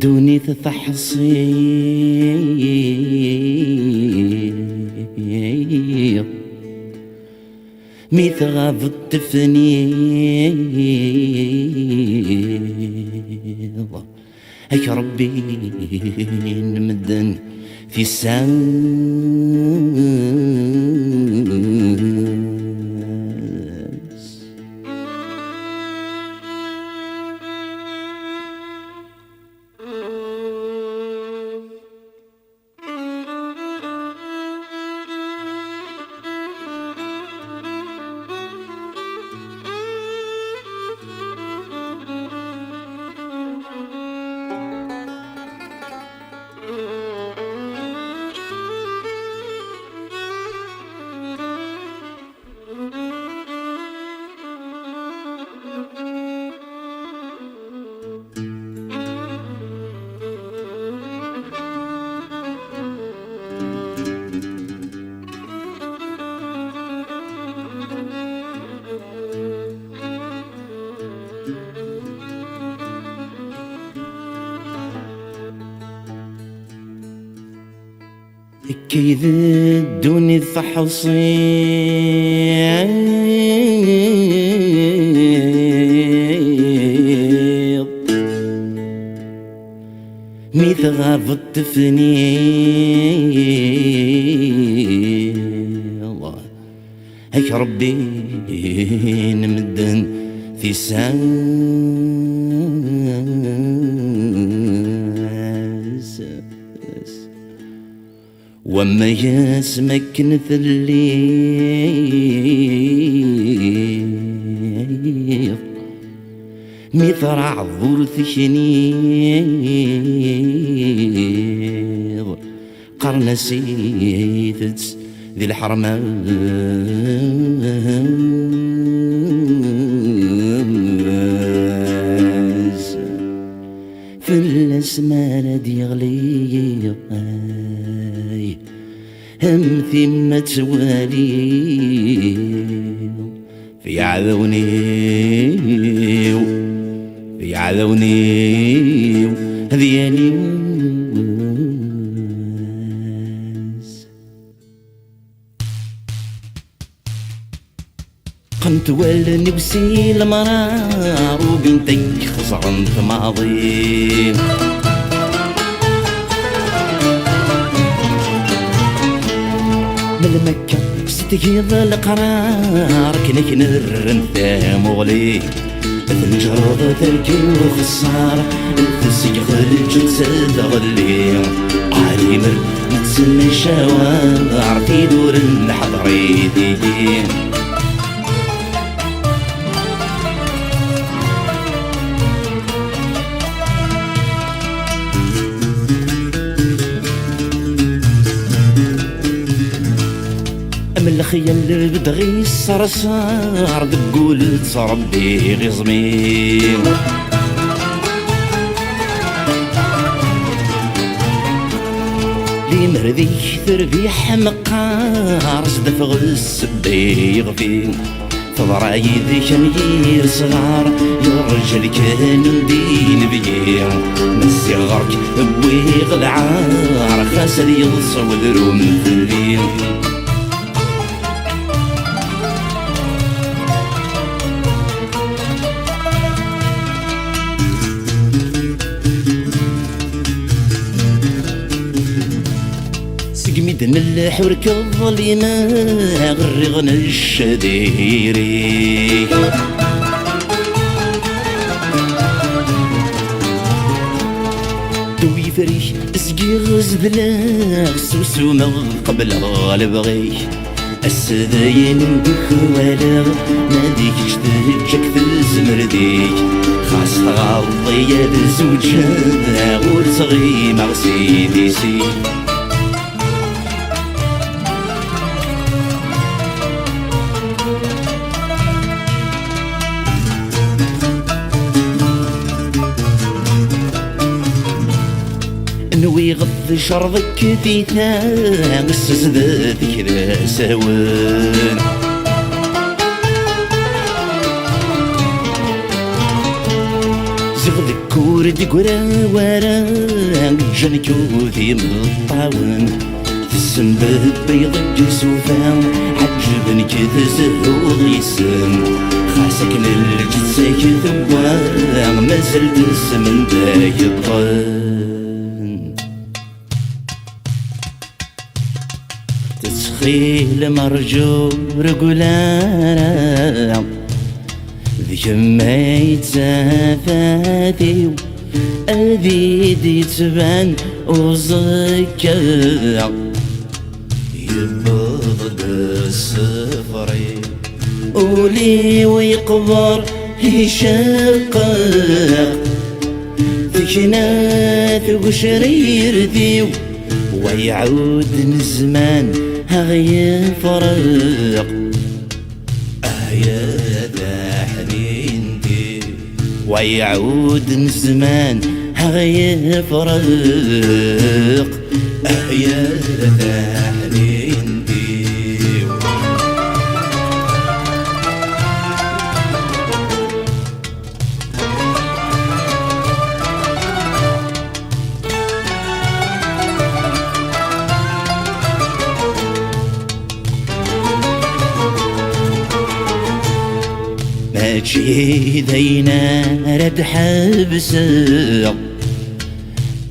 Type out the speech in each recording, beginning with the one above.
دوني تحصير مي تغاب التفنير هيك ربي نمدن في الساس. كيد الدوني تحصير مي تغاب التفنير هيك ربي نمدن في ساس. وما يسمكن في الليل ميطرع ظل ثشنير قرن سيدت ذي الحرمان في الاسمان ديغلي هم ثم توالي في عذوني في عذوني ذيالي قمت ولني بسيل مرار وبنتك خزعن في ماضي من مكة ستجيب القرار كنك نرنثا مغلي مثل جرد تركي وخسارة تسيق الجنسة غلي عالمر متسمى شوارع في دور الحضريتي من الخيال بدغي الصرصار تقول تصربي غزمي لي مردي تربيح مقار صدف غز بيغفي فضرايد شمير صغار يرجل كان دين بيه مسي غرك بويغ العار خاسر يغصو ذروم في الليل سقميد ملح وركض ظلينا غرغنا الشديري دوي فريش اسقيغ زبلاغ سوسومة قبل غالبغي السذاين بخوالاغ ناديك اشتهجك في الزمرديك خاص غالطي يد زوجها غور صغي مغسيدي سي نوي غض شرضك تيتا قصص ذاتك ذا سوان زغدك كورد قرا ورا جنكو ذي مطاون تسنبب بيض الجسوفان عجبني كذا زهور يسم خاصك نلجد كذوان ما زلت السمن داك الطن تسخيل مرجور قلانا ذيك ما يتسافاتي الذي يتبان وزكا يبض السفري ولي ويقبر يشقق ذكنات وشرير ذيو ويعود الزمان غيفرق يا حنين دي ويعود الزمان غيفرق يا حنين دي ماشي ذينا رد حبسه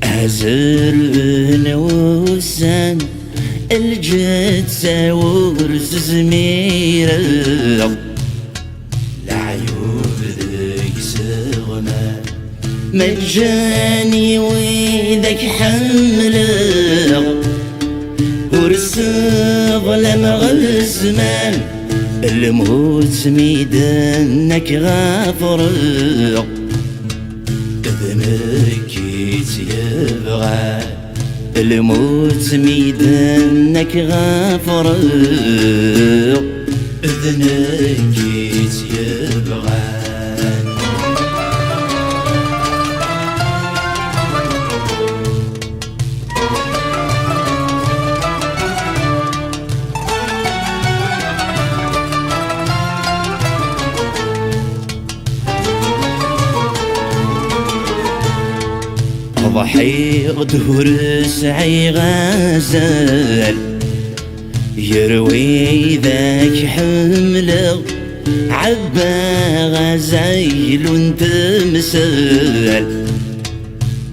أزر نوسان الجد ساورس زميرة العيوب ذيك سغنا مجاني وذاك حمله ورس ظلم غزمان الموت ميدانك غافر اذنك يبغى الموت ميدانك غافر اذنك يبغى ضحيق دهور سعي غزال يروي ذاك حمله عبا غزايل وتمثال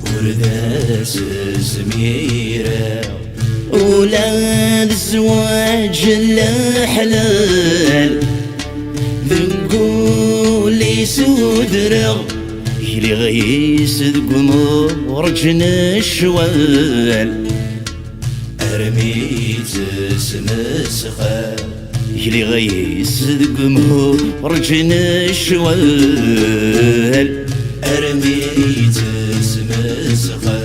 ورداس زميره ولاد الزواج الحلال ذنقول يسودرغ يلي غيس ذقمور جن الشوال أرميت سمسخة يلي غيس ذقمور جن الشوال أرميت سمسخة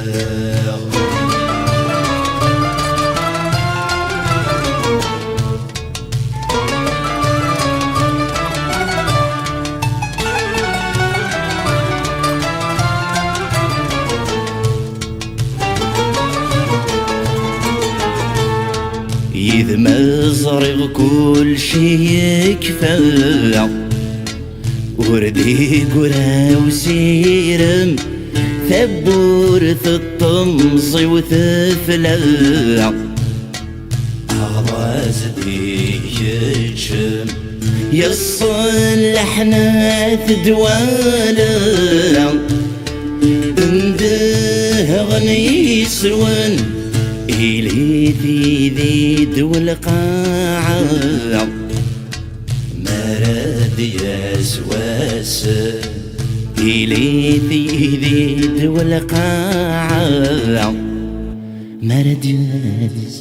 إذ مزرق كل شي يكفى وردي قرا وسيرم ثبور الطمز وثفلا أغراز يجم يصلحنا تدوالا انده غني يسون إلي ذي والقاعة مراد يسواس إلي ذي والقاعة مراد يسواس